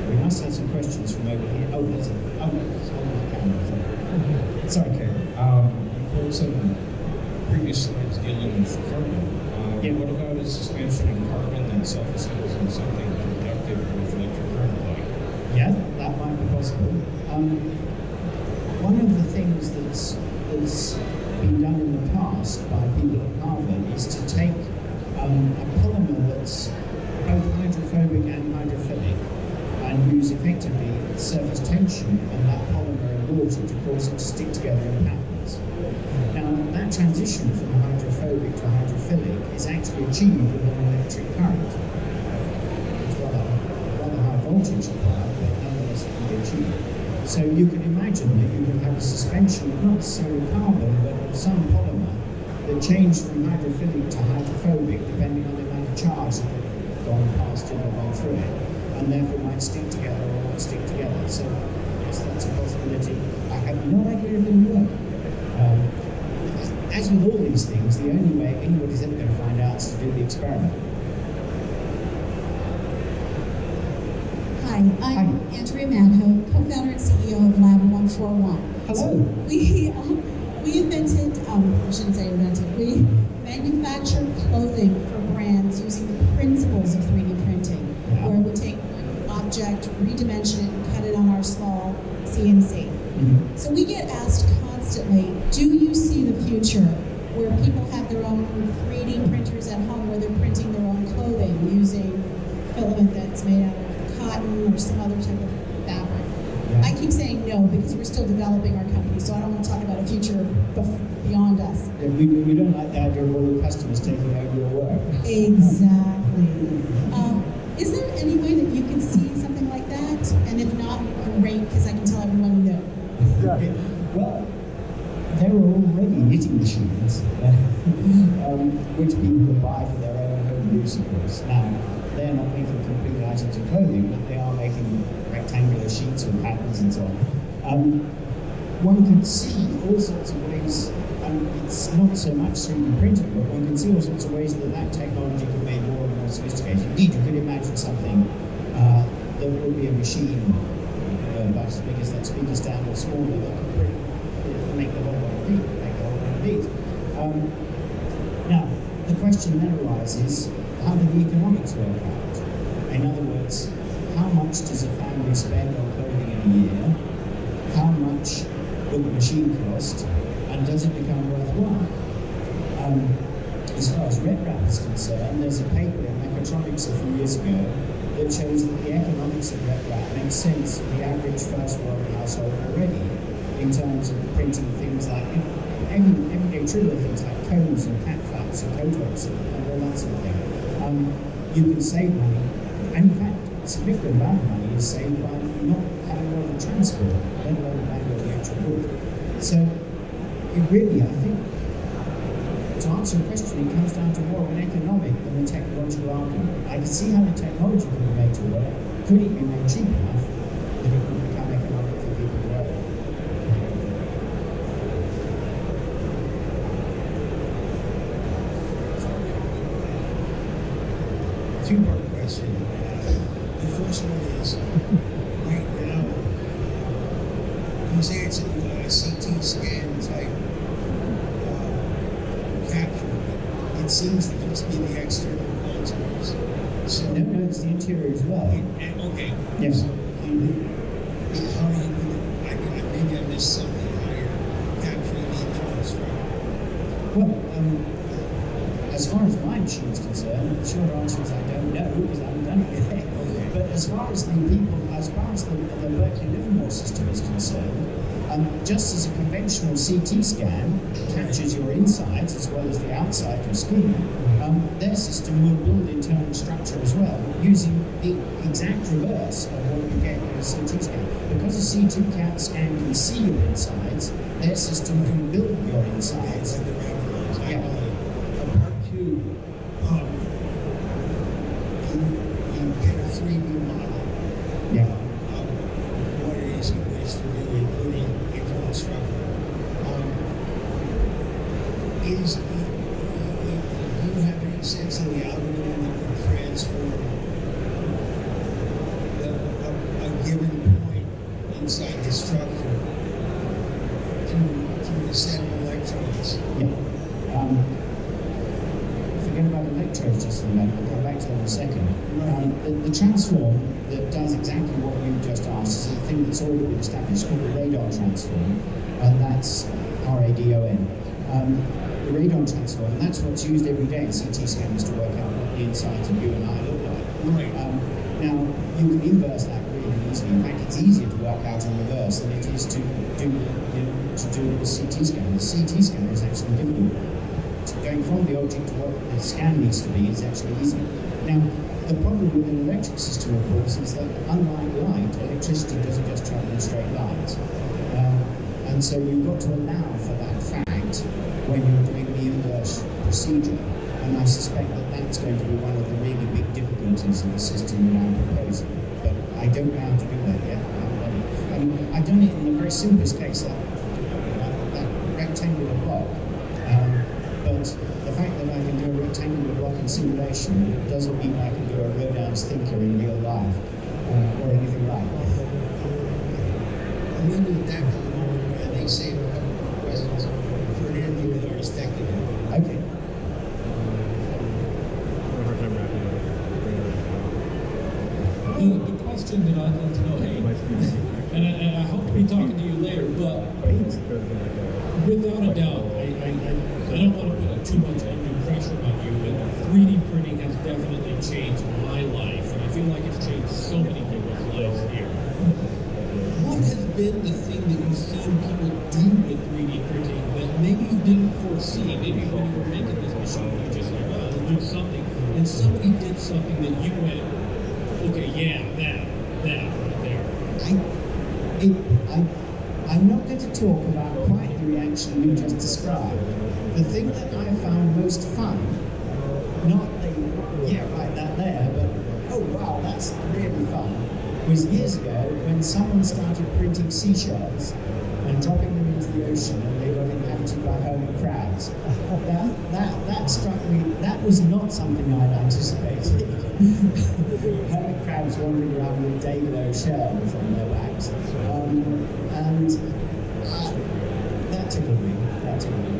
Speaker 1: We must have some questions from over here. Oh, there's my camera. Sorry, Kurt.
Speaker 3: You put some previous slides dealing with carbon.
Speaker 1: Yeah.
Speaker 3: What about a suspension of carbon that self-assembles in something conductive with electric current flowing?
Speaker 1: Yeah, that might be possible. One of the things that's been done in the past by people at Harvard is to take a polymer that's both hydrophobic and hydrophilic and use effectively surface tension on that polymer in water to cause it to stick together in patterns. Now, that transition from hydrophobic to hydrophilic is actually achieved with an electric current. It's rather high voltage required, but nonetheless it can be achieved. So you can imagine that you can have a suspension of not necessarily carbon, but of some polymer that changed from hydrophilic to hydrophobic depending on the amount of charge that had gone past it or gone through it, and therefore might stick together or not stick together. So yes, that's a possibility. I have no idea if it will work. As with all these things, the only way anybody's ever going to find out is to do the experiment.
Speaker 4: Hi, I'm Andrea Madho, co-founder and CEO of Lab 141.
Speaker 1: Hello.
Speaker 4: We invented, I shouldn't say invented, we manufacture clothing for brands using the principles of 3D printing, where we take one object, redimension it, and cut it on our small CNC. So we get asked constantly, do you see the future where people have their own 3D printers at home where they're printing their own clothing using filament that's made out of cotton or some other type of fabric? I keep saying no because we're still developing our company, so I don't want to talk about a future beyond us.
Speaker 1: Yeah, we don't like the idea of all the customers taking over your work.
Speaker 4: Exactly. Is there any way that you can see something like that? And if not, great, because I can tell everyone no.
Speaker 1: Well, there are already knitting machines which people can buy for their own home use, of course. Now, they're not making complete items of clothing, but they are making rectangular sheets with patterns and so on. One can see all sorts of ways, it's not so much 3D printing, but one can see all sorts of ways that technology can be more and more sophisticated. Indeed, you could imagine something that would be a machine about as big as that speaker stand or smaller that could make the whole one of these. Now, the question then arises, how do the economics work out? In other words, how much does a family spend on clothing in a year? How much will the machine cost? And does it become worthwhile? As far as RepRap is concerned, there's a paper in Mechatronics a few years ago that shows that the economics of RepRap makes sense for the average first world household already, in terms of printing things like everyday trivial things like combs and cat flaps and coat hooks and all that sort of thing. You can save money, and in fact, a significant amount of money is saved by not having a lot of transport, let alone buying all the actual good. So, it really, I think, to answer your question, it comes down to more of an economic than a technological argument. I can see how the technology can be made to work. Could it be made cheap enough that it would become economic for people to own?
Speaker 5: Two-part question. The first one is, right now, you say it's a CT scan type capture, but it seems to just be the external contours. So
Speaker 1: No, it's the interior as well.
Speaker 5: Okay.
Speaker 1: Yes.
Speaker 5: So how do you do that? Maybe I missed something. How you're capturing the internal structure?
Speaker 1: Well, as far as my machine is concerned, the short answer is I don't know because I haven't done it yet. But as far as the Berkeley Livermore system is concerned, just as a conventional CT scan captures your insides as well as the outside, your skin, their system will build internal structure as well, using the exact reverse of what you get in a CT scan. Because a CT scan can see your insides, their system can build your insides. Yeah.
Speaker 5: Part two, you get a 3D model.
Speaker 1: Yeah.
Speaker 5: What it is you wish to do, including internal structure. Do you have any sense of the algorithm that can transform a given point inside the structure to the set of electrons?
Speaker 1: Yeah. Forget about electrodes just for a moment. I'll come back to that in a second. The transform that does exactly what you just asked is a thing that's already been established called the radon transform, and that's RADON. The radon transform, and that's what's used every day in CT scanners to work out what the insides of you and I look like.
Speaker 5: Right.
Speaker 1: Now, you can inverse that really easily. In fact, it's easier to work out in reverse than it is to do a CT scan. The CT scanner is actually difficult. Going from the object to what the scan needs to be is actually easy. Now, the problem with an electric system, of course, is that unlike light, electricity doesn't just travel in straight lines. And so you've got to allow for that fact when you're doing the inverse procedure. And I suspect that that's going to be one of the really big difficulties of the system that I'm proposing. But I don't know how to do that yet. I've done it in the very simplest case, that rectangular block. But the fact that I can do a rectangular block in simulation doesn't mean I can do a Rodin's thinker in real life or anything like that.
Speaker 5: I'm going to do that for the moment, and they save a couple more questions for an interview with our executive.
Speaker 1: Okay.
Speaker 3: The question that I'd love to know, hey, and I hope to be talking to you later, but without a doubt, I don't want to put too much undue pressure on you, but 3D printing has definitely changed my life, and I feel like it's changed so many people's lives here. What has been the thing that you've seen people do with 3D printing that maybe you didn't foresee? Maybe when you were making this machine, you just like, oh, it'll do something, and somebody did something that you went, okay, yeah, that right there.
Speaker 1: I'm not going to talk about quite the reaction you just described. The thing that I found most fun, not the, yeah, right, that there, but, oh wow, that's really fun, was years ago when someone started printing seashells and dropping them into the ocean, and they got in invented by hermit crabs. That struck me. That was not something I'd anticipated. Hermit crabs wandering around with day-glow shells on their backs, and that tickled me. That tickled me.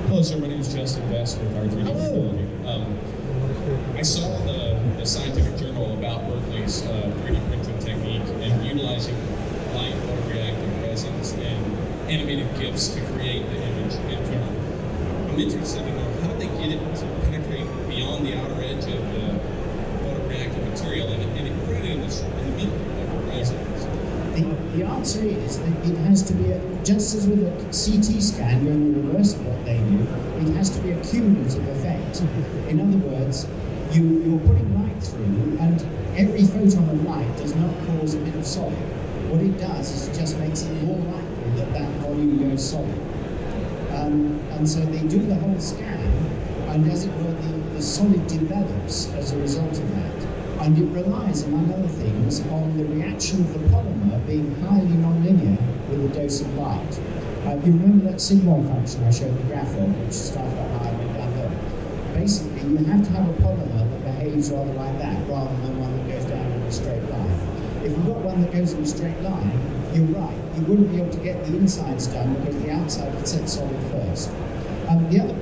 Speaker 6: Hello, sir. My name is Justin Best with R3D Technology. I saw the scientific journal about Berkeley's 3D printing technique and utilizing light photoreactive resins and animated GIFs to create the image in film. I'm interested to know how they get it to penetrate beyond the outer edge of the photoreactive material and it put it in the middle of the resins.
Speaker 1: The answer is that it has to be, just as with a CT scan going the reverse of what they do, it has to be a cumulative effect. In other words, you're putting light through, and every photon of light does not cause a bit of solid. What it does is it just makes it more likely that that volume goes solid. And so they do the whole scan, and as it were, the solid develops as a result of that. And it relies, among other things, on the reaction of the polymer being highly nonlinear with a dose of light. You remember that sigmoid function I showed the graph of, which started up high and went down low? Basically, you have to have a polymer that behaves rather like that, rather than one that goes down in a straight line. If you've got one that goes in a straight line, you're right. You wouldn't be able to get the insides done because the outside would set solid first. The other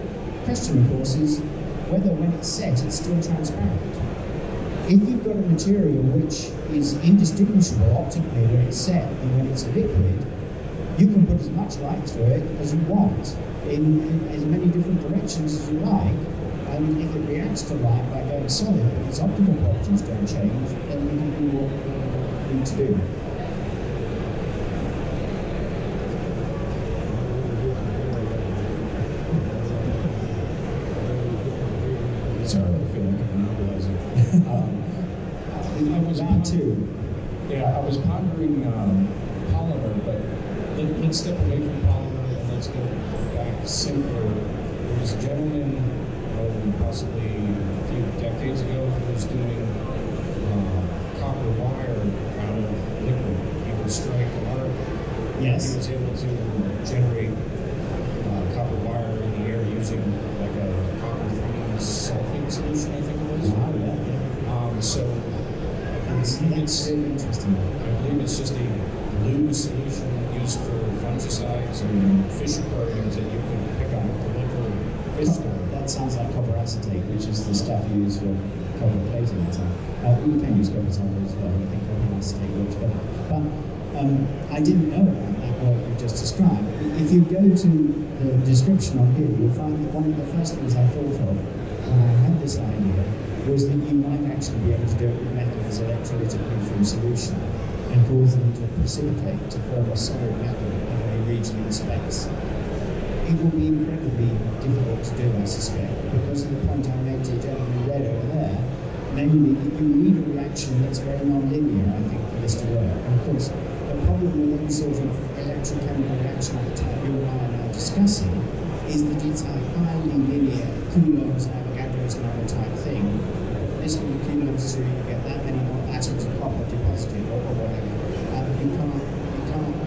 Speaker 1: question, of course, is whether when it's set, it's still transparent. If you've got a material which is indistinguishable optically when it's set and when it's a liquid, you can put as much light through it as you want in as many different directions as you like, and if it reacts to light by going solid, but its optical properties don't change, then you can do what you need to do.
Speaker 6: Sorry, I feel like I'm monopolizing. I was pondering polymer, but let's step away from polymer and let's go back simpler. There was a gentleman, possibly a few decades ago, who was doing copper wire out of liquid. He would strike an arc.
Speaker 1: Yes.
Speaker 6: He was able to generate copper wire in the air using like a copper sulfate solution, I think it was.
Speaker 1: Wow, yeah. That's really interesting.
Speaker 6: I believe it's just a glue solution used for fungicides and fish aquariums that you can pick on at the local fish store.
Speaker 1: That sounds like copper acetate, which is the stuff you use for copper plating. You can use copper sulfate as well. I think copper acetate works better. But I didn't know about that work you just described. If you go to the description on here, you'll find that one of the first things I thought of when I had this idea was that you might actually be able to do it with metals electrolytically from solution and cause them to precipitate to form a solid metal in a region in space. It will be incredibly difficult to do, I suspect, because of the point I made to the gentleman red over there, namely that you need a reaction that's very non-linear, I think, for this to work. And of course, the problem with any sort of electrochemical reaction of the type you and I are now discussing is that it's a highly linear Coulomb's Avogadro's number type thing. This many Coulombs through, you get that many more atoms of copper deposited or whatever. You can't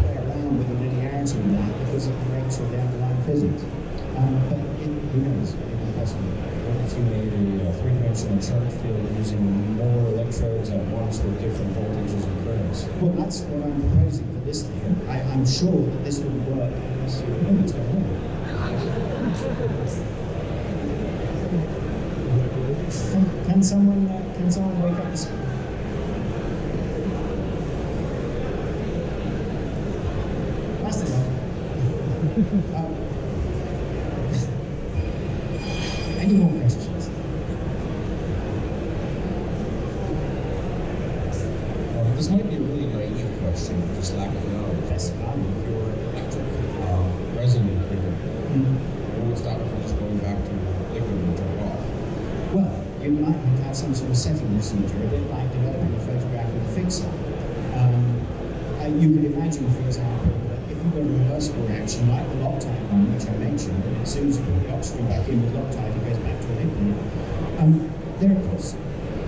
Speaker 1: play around with the linearity of that because of the nature of the underlying physics. But who knows? It may be possible.
Speaker 6: What if you made a three-dimensional charge field using more electrodes at once with different voltages and currents?
Speaker 1: Well, that's what I'm proposing for this thing. I'm sure that this would work unless you know what's going on. Can someone wake up the screen? That's the one. Any more questions?
Speaker 6: This might be a really naive question, just lack of knowledge.
Speaker 1: Yes,
Speaker 6: Your electric resin printer, what would stop it from just going back to liquid and turn off?
Speaker 1: well, you might have some sort of setting procedure, a bit like developing a photograph with a fixer. You could imagine, for example, that if you've got a reversible reaction like the Loctite one, which I mentioned, and as soon as you put the oxygen back in with Loctite, it goes back to a liquid. There are, of course,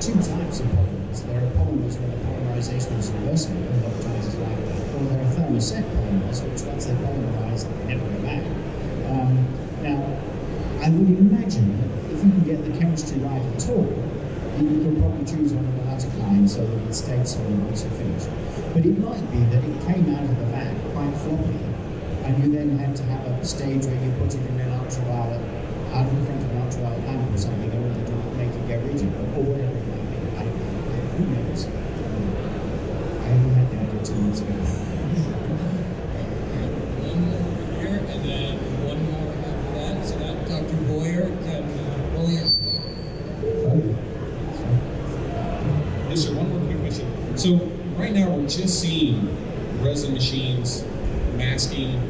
Speaker 1: two types of polymers. There are polymers where the polymerization is reversible, and optimizes like that, or there are thermoset polymers, which once they polymerize, never go back. Now, I would imagine if you can get the chemistry right at all, you could probably choose one of the latter kind so that it stayed solid once you finish. But it might be that it came out of the vat quite floppy, and you then had to have a stage where you put it in an ultraviolet, out in front of an ultraviolet lamp or something, in order to make it go rigid, or whatever it might be. Who knows? I only had the idea 2 months ago.
Speaker 3: One more here, and then one more after that. So that Dr. Bowyer can Bowyer.
Speaker 6: Yes, sir. One more quick question. So right now we're just seeing resin machines masking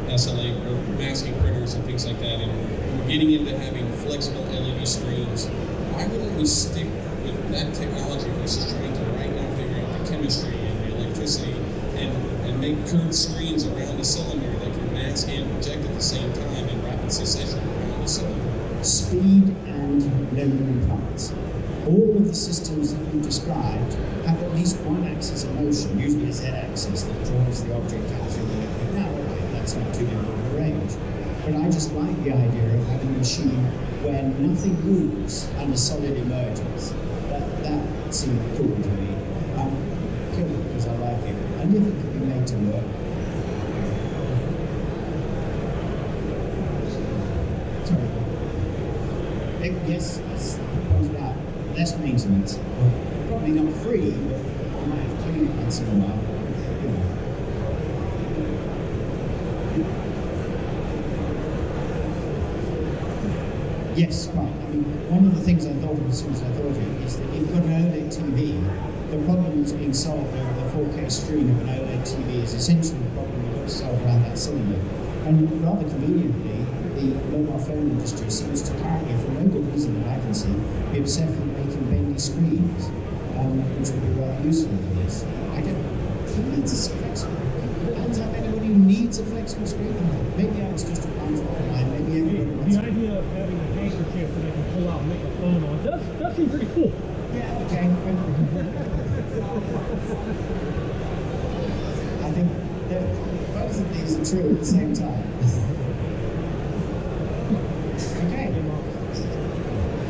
Speaker 6: SLA or masking printers and things like that, and we're getting into having flexible LED screens. Why wouldn't we stick with that technology versus trying to right now figure out the chemistry and the electricity and make curved screens around the cylinder that can mask and project at the same time in rapid succession around the cylinder?
Speaker 1: Speed and no moving parts. All of the systems that you described have at least one axis of motion, usually a z-axis, that draws the object out through the liquid. Now, that's not too difficult to arrange. But I just like the idea of having a machine where nothing moves and the solid emerges. That seemed cool to me. Purely because I like it. And if it could be made to work. Sorry. Yes, as pointed out, less maintenance. Probably not free, but I might have to clean it once in a while. Yes, quite. I mean, one of the things I thought of as soon as I thought of it is that if you've got an OLED TV, the problem that's being solved over the 4K screen of an OLED TV is essentially the problem you've got to solve around that cylinder. And rather conveniently, the mobile phone industry seems to currently, for no good reason that I can see, be obsessed with making bendy screens, which would be rather useful for this. I don't think that's flexible. Depends on anybody who needs a flexible screen. Maybe I was just a blind spot of mine. Maybe everybody wants
Speaker 7: The idea of having a handkerchief that I can pull out and make a phone on, that seems pretty cool.
Speaker 1: Yeah, okay. I think that both of these are true at the same time. Okay.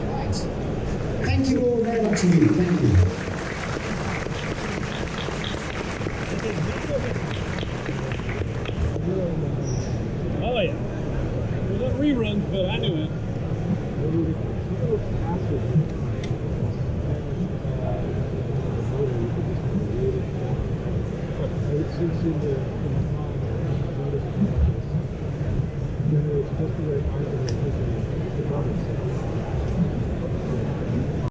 Speaker 1: Right. Thank you all very much indeed. Thank you.
Speaker 7: Oh yeah. Well, not reruns, but I knew it. It's in the